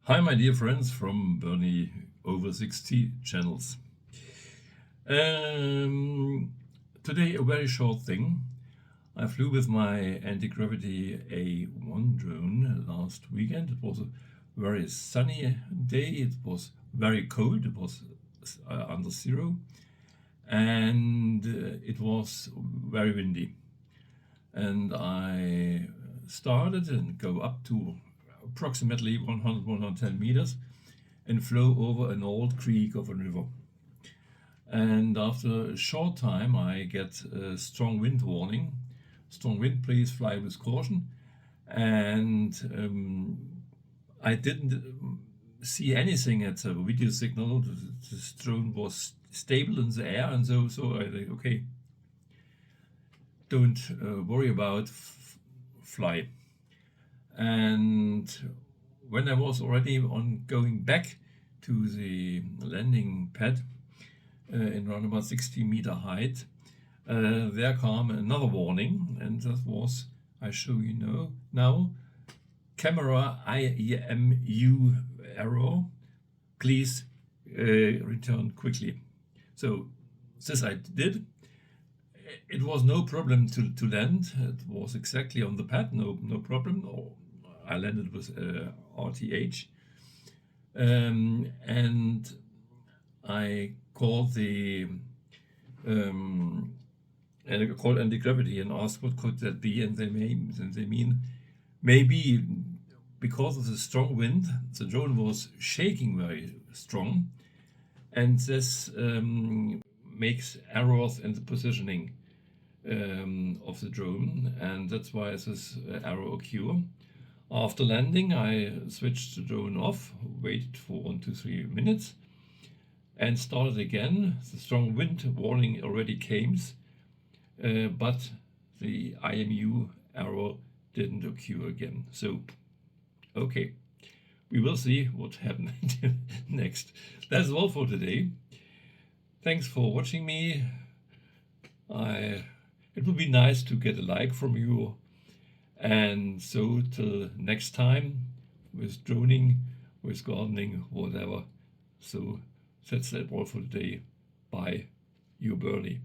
Hi, my dear friends from Bernie over 60 channels. Um, Today, a very short thing. I flew with my Antigravity A1 drone last weekend. It was a very sunny day. It was very cold. It was under zero. And it was very windy. And I started and go up to approximately 110 meters and flow over an old creek of a river. And after a short time, I get a strong wind warning. Strong wind, please fly with caution. And I didn't see anything at the video signal. The drone was stable in the air, and so I think, okay, don't worry about fly. And when I was already on going back to the landing pad in around about 60-meter height, there came another warning, and that was, I show you now, camera IMU error, please return quickly. So this I did. It was no problem to land. It was exactly on the pad, no problem. I landed with RTH, and I called called Antigravity and asked what could that be, and they mean maybe because of the strong wind, the drone was shaking very strong, and this makes errors in the positioning of the drone, and that's why this error occur. After landing, I switched the drone off, waited for 1 to 3 minutes, and started again. The strong wind warning already came, but the IMU error didn't occur again. So, okay, we will see what happens next. That's all for today. Thanks for watching me. It would be nice to get a like from you. And so till next time, with droning, with gardening, whatever. So that's all for today. Bye, your Bernie.